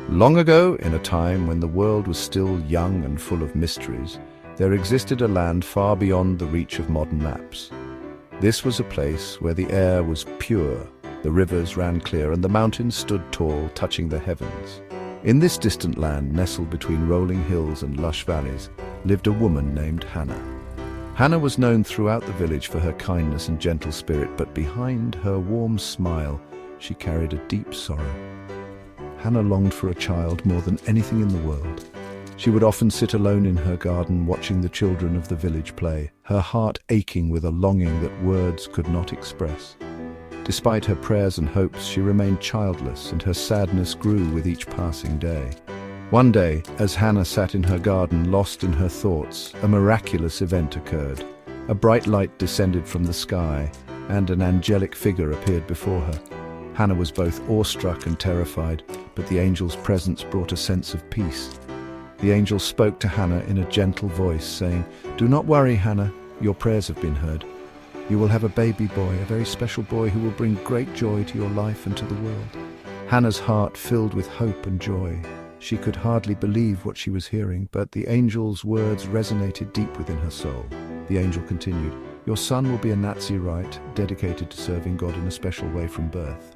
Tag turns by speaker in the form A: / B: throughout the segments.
A: Long ago, in a time when the world was still young and full of mysteries, there existed a land far beyond the reach of modern maps. This was a place where the air was pure, the rivers ran clear, and the mountains stood tall, touching the heavens. In this distant land, nestled between rolling hills and lush valleys, lived a woman named Hannah. Hannah was known throughout the village for her kindness and gentle spirit, but behind her warm smile, she carried a deep sorrow. Hannah longed for a child more than anything in the world. She would often sit alone in her garden watching the children of the village play, her heart aching with a longing that words could not express. Despite her prayers and hopes, she remained childless, and her sadness grew with each passing day. One day, as Hannah sat in her garden, lost in her thoughts, a miraculous event occurred. A bright light descended from the sky, and an angelic figure appeared before her. Hannah was both awestruck and terrified, but the angel's presence brought a sense of peace. The angel spoke to Hannah in a gentle voice, saying, "Do not worry, Hannah, your prayers have been heard. You will have a baby boy, a very special boy who will bring great joy to your life and to the world." Hannah's heart filled with hope and joy. She could hardly believe what she was hearing, but the angel's words resonated deep within her soul. The angel continued, "Your son will be a Nazirite, dedicated to serving God in a special way from birth."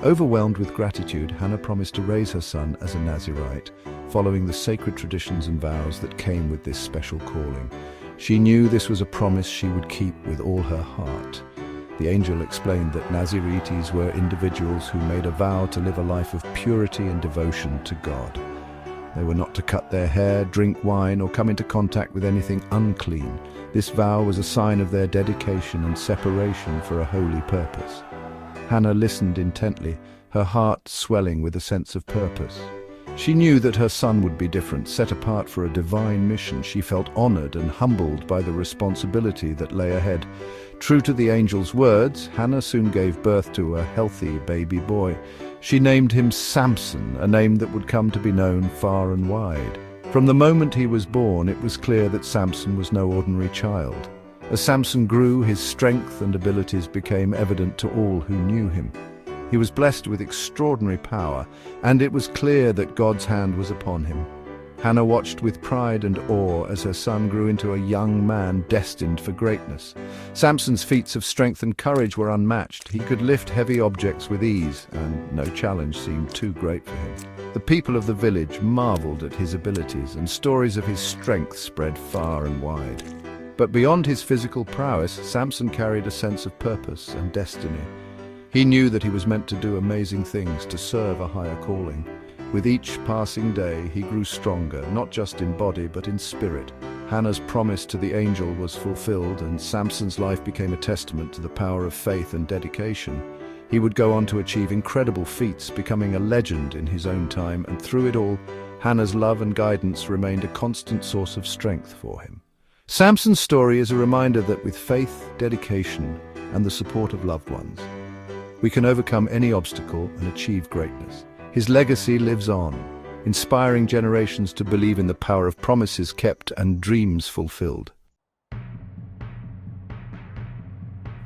A: Overwhelmed with gratitude, Hannah promised to raise her son as a Nazirite, following the sacred traditions and vows that came with this special calling. She knew this was a promise she would keep with all her heart. The angel explained that Nazirites were individuals who made a vow to live a life of purity and devotion to God. They were not to cut their hair, drink wine, or come into contact with anything unclean. This vow was a sign of their dedication and separation for a holy purpose. Hannah listened intently, her heart swelling with a sense of purpose. She knew that her son would be different, set apart for a divine mission. She felt honored and humbled by the responsibility that lay ahead. True to the angel's words, Hannah soon gave birth to a healthy baby boy. She named him Samson, a name that would come to be known far and wide. From the moment he was born, it was clear that Samson was no ordinary child. As Samson grew, his strength and abilities became evident to all who knew him. He was blessed with extraordinary power, and it was clear that God's hand was upon him. Hannah watched with pride and awe as her son grew into a young man destined for greatness. Samson's feats of strength and courage were unmatched. He could lift heavy objects with ease, and no challenge seemed too great for him. The people of the village marveled at his abilities, and stories of his strength spread far and wide. But beyond his physical prowess, Samson carried a sense of purpose and destiny. He knew that he was meant to do amazing things, to serve a higher calling. With each passing day, he grew stronger, not just in body, but in spirit. Hannah's promise to the angel was fulfilled, and Samson's life became a testament to the power of faith and dedication. He would go on to achieve incredible feats, becoming a legend in his own time, and through it all, Hannah's love and guidance remained a constant source of strength for him. Samson's story is a reminder that with faith, dedication, and the support of loved ones, we can overcome any obstacle and achieve greatness. His legacy lives on, inspiring generations to believe in the power of promises kept and dreams fulfilled.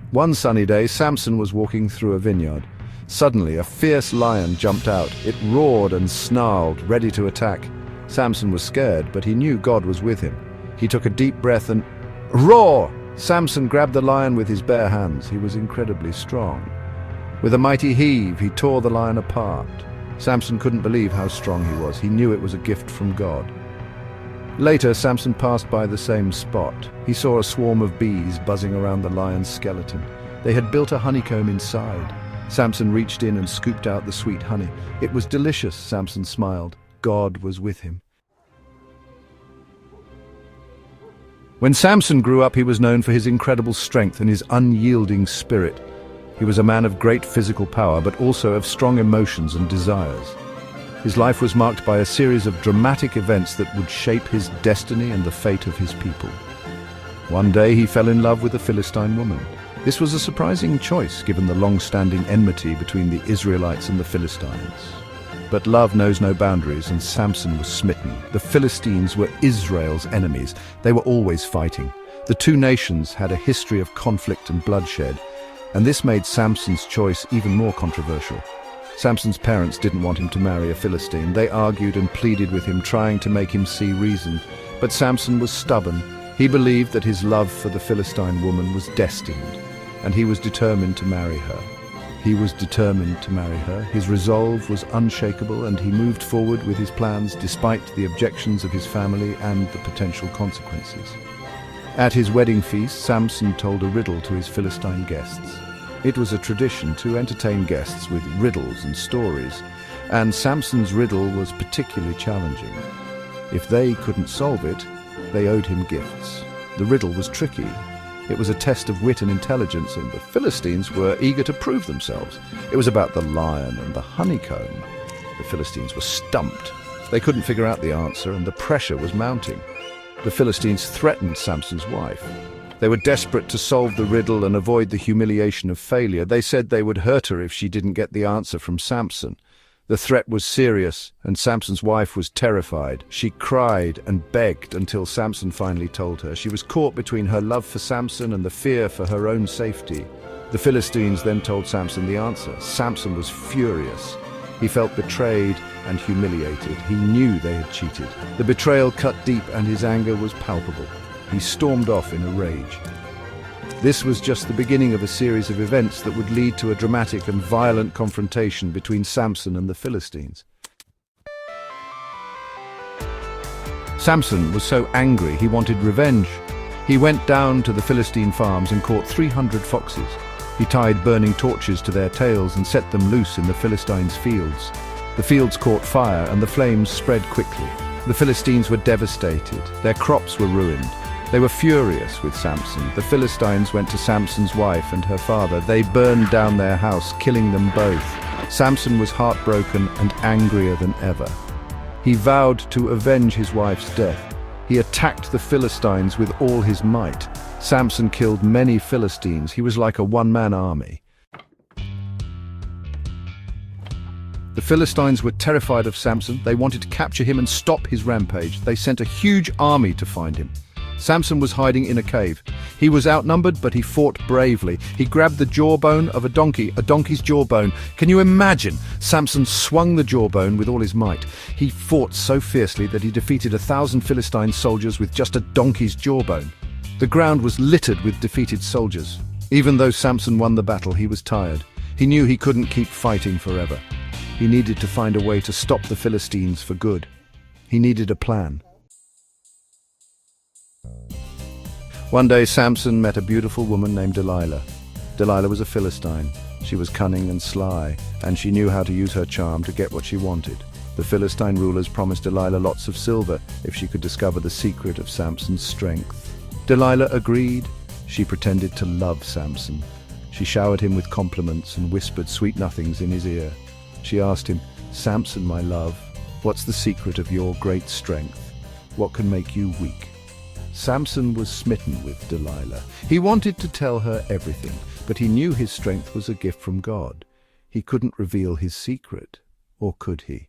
A: One sunny day, Samson was walking through a vineyard. Suddenly, a fierce lion jumped out. It roared and snarled, ready to attack. Samson was scared, but he knew God was with him. He took a deep breath and roar! Samson grabbed the lion with his bare hands. He was incredibly strong. With a mighty heave, he tore the lion apart. Samson couldn't believe how strong he was. He knew it was a gift from God. Later, Samson passed by the same spot. He saw a swarm of bees buzzing around the lion's skeleton. They had built a honeycomb inside. Samson reached in and scooped out the sweet honey. It was delicious, Samson smiled. God was with him. When Samson grew up, he was known for his incredible strength and his unyielding spirit. He was a man of great physical power, but also of strong emotions and desires. His life was marked by a series of dramatic events that would shape his destiny and the fate of his people. One day he fell in love with a Philistine woman. This was a surprising choice, given the long-standing enmity between the Israelites and the Philistines. But love knows no boundaries, and Samson was smitten. The Philistines were Israel's enemies. They were always fighting. The two nations had a history of conflict and bloodshed, and this made Samson's choice even more controversial. Samson's parents didn't want him to marry a Philistine. They argued and pleaded with him, trying to make him see reason. But Samson was stubborn. He believed that his love for the Philistine woman was destined, and he was determined to marry her. His resolve was unshakable, and he moved forward with his plans despite the objections of his family and the potential consequences. At his wedding feast, Samson told a riddle to his Philistine guests. It was a tradition to entertain guests with riddles and stories, and Samson's riddle was particularly challenging. If they couldn't solve it, they owed him gifts. The riddle was tricky. It was a test of wit and intelligence, and the Philistines were eager to prove themselves. It was about the lion and the honeycomb. The Philistines were stumped. They couldn't figure out the answer, and the pressure was mounting. The Philistines threatened Samson's wife. They were desperate to solve the riddle and avoid the humiliation of failure. They said they would hurt her if she didn't get the answer from Samson. The threat was serious, and Samson's wife was terrified. She cried and begged until Samson finally told her. She was caught between her love for Samson and the fear for her own safety. The Philistines then told Samson the answer. Samson was furious. He felt betrayed and humiliated. He knew they had cheated. The betrayal cut deep, and his anger was palpable. He stormed off in a rage. This was just the beginning of a series of events that would lead to a dramatic and violent confrontation between Samson and the Philistines. Samson was so angry he wanted revenge. He went down to the Philistine farms and caught 300 foxes. He tied burning torches to their tails and set them loose in the Philistines' fields. The fields caught fire and the flames spread quickly. The Philistines were devastated. Their crops were ruined. They were furious with Samson. The Philistines went to Samson's wife and her father. They burned down their house, killing them both. Samson was heartbroken and angrier than ever. He vowed to avenge his wife's death. He attacked the Philistines with all his might. Samson killed many Philistines. He was like a one-man army. The Philistines were terrified of Samson. They wanted to capture him and stop his rampage. They sent a huge army to find him. Samson was hiding in a cave. He was outnumbered, but he fought bravely. He grabbed the jawbone of a donkey's jawbone. Can you imagine? Samson swung the jawbone with all his might. He fought so fiercely that he defeated 1,000 Philistine soldiers with just a donkey's jawbone. The ground was littered with defeated soldiers. Even though Samson won the battle, he was tired. He knew he couldn't keep fighting forever. He needed to find a way to stop the Philistines for good. He needed a plan. One day Samson met a beautiful woman named Delilah. Delilah was a Philistine. She was cunning and sly, and she knew how to use her charm to get what she wanted. The Philistine rulers promised Delilah lots of silver if she could discover the secret of Samson's strength. Delilah agreed. She pretended to love Samson. She showered him with compliments and whispered sweet nothings in his ear. She asked him, "Samson, my love, what's the secret of your great strength? What can make you weak?" Samson was smitten with Delilah. He wanted to tell her everything, but he knew his strength was a gift from God. He couldn't reveal his secret, or could he?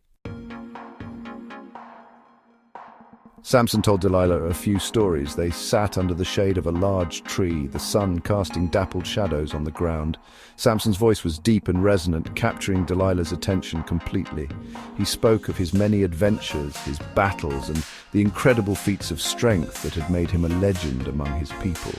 A: Samson told Delilah a few stories. They sat under the shade of a large tree, the sun casting dappled shadows on the ground. Samson's voice was deep and resonant, capturing Delilah's attention completely. He spoke of his many adventures, his battles, and the incredible feats of strength that had made him a legend among his people.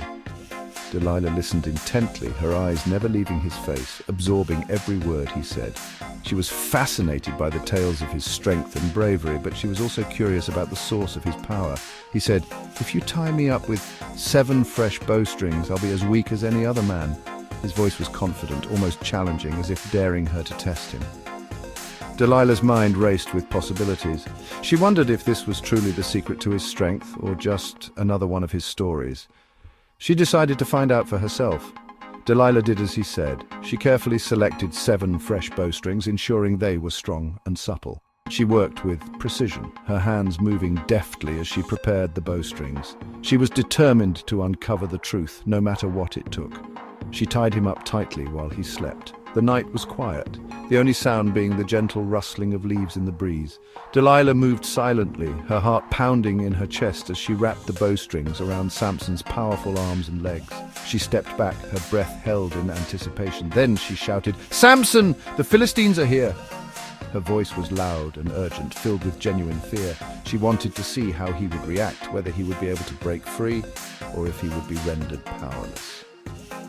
A: Delilah listened intently, her eyes never leaving his face, absorbing every word he said. She was fascinated by the tales of his strength and bravery, but she was also curious about the source of his power. He said, "If you tie me up with 7 fresh bowstrings, I'll be as weak as any other man." His voice was confident, almost challenging, as if daring her to test him. Delilah's mind raced with possibilities. She wondered if this was truly the secret to his strength, or just another one of his stories. She decided to find out for herself. Delilah did as he said. She carefully selected 7 fresh bowstrings, ensuring they were strong and supple. She worked with precision, her hands moving deftly as she prepared the bowstrings. She was determined to uncover the truth, no matter what it took. She tied him up tightly while he slept. The night was quiet, the only sound being the gentle rustling of leaves in the breeze. Delilah moved silently, her heart pounding in her chest as she wrapped the bowstrings around Samson's powerful arms and legs. She stepped back, her breath held in anticipation. Then she shouted, "Samson! The Philistines are here!" Her voice was loud and urgent, filled with genuine fear. She wanted to see how he would react, whether he would be able to break free or if he would be rendered powerless.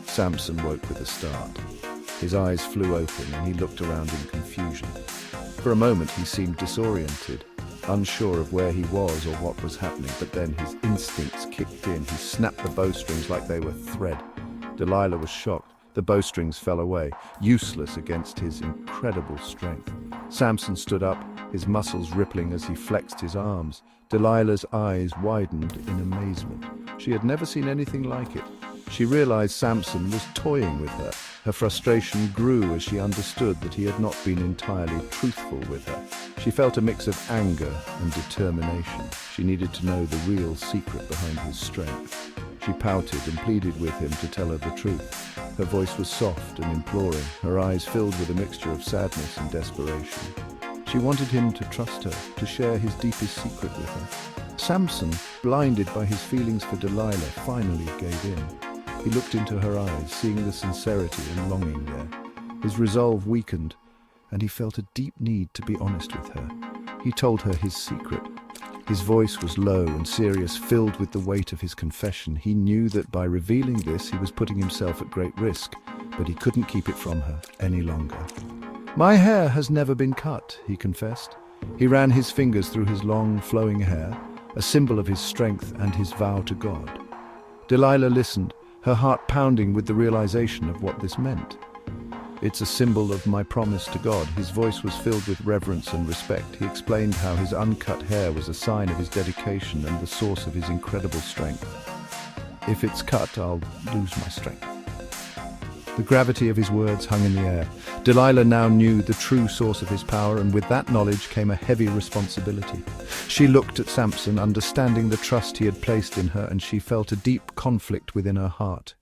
A: Samson woke with a start. His eyes flew open and he looked around in confusion. For a moment he seemed disoriented, unsure of where he was or what was happening, but then his instincts kicked in. He snapped the bowstrings like they were thread. Delilah was shocked. The bowstrings fell away, useless against his incredible strength. Samson stood up, his muscles rippling as he flexed his arms. Delilah's eyes widened in amazement. She had never seen anything like it. She realized Samson was toying with her. Her frustration grew as she understood that he had not been entirely truthful with her. She felt a mix of anger and determination. She needed to know the real secret behind his strength. She pouted and pleaded with him to tell her the truth. Her voice was soft and imploring, her eyes filled with a mixture of sadness and desperation. She wanted him to trust her, to share his deepest secret with her. Samson, blinded by his feelings for Delilah, finally gave in. He looked into her eyes, seeing the sincerity and longing there. His resolve weakened, and he felt a deep need to be honest with her. He told her his secret. His voice was low and serious, filled with the weight of his confession. He knew that by revealing this, he was putting himself at great risk, but he couldn't keep it from her any longer. "My hair has never been cut," he confessed. He ran his fingers through his long, flowing hair, a symbol of his strength and his vow to God. Delilah listened, her heart pounding with the realization of what this meant. "It's a symbol of my promise to God." His voice was filled with reverence and respect. He explained how his uncut hair was a sign of his dedication and the source of his incredible strength. "If it's cut, I'll lose my strength." The gravity of his words hung in the air. Delilah now knew the true source of his power, and with that knowledge came a heavy responsibility. She looked at Samson, understanding the trust he had placed in her, and she felt a deep conflict within her heart.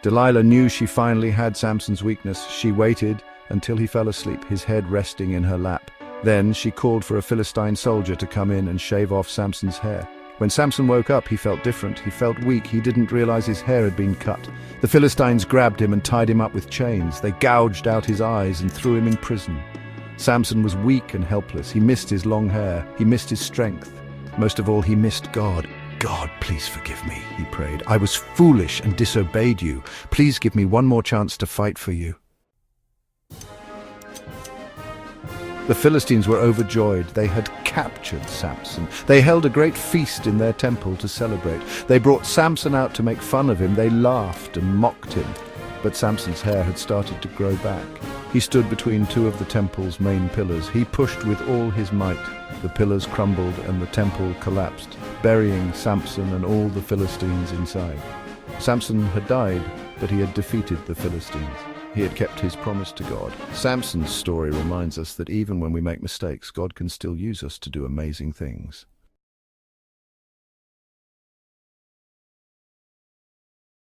A: Delilah knew she finally had Samson's weakness. She waited until he fell asleep, his head resting in her lap. Then she called for a Philistine soldier to come in and shave off Samson's hair. When Samson woke up, he felt different. He felt weak. He didn't realize his hair had been cut. The Philistines grabbed him and tied him up with chains. They gouged out his eyes and threw him in prison. Samson was weak and helpless. He missed his long hair. He missed his strength. Most of all, he missed God. "God, please forgive me," he prayed. "I was foolish and disobeyed you. Please give me one more chance to fight for you." The Philistines were overjoyed. They had captured Samson. They held a great feast in their temple to celebrate. They brought Samson out to make fun of him. They laughed and mocked him. But Samson's hair had started to grow back. He stood between two of the temple's main pillars. He pushed with all his might. The pillars crumbled and the temple collapsed, burying Samson and all the Philistines inside. Samson had died, but he had defeated the Philistines. He had kept his promise to God. Samson's story reminds us that even when we make mistakes, God can still use us to do amazing things.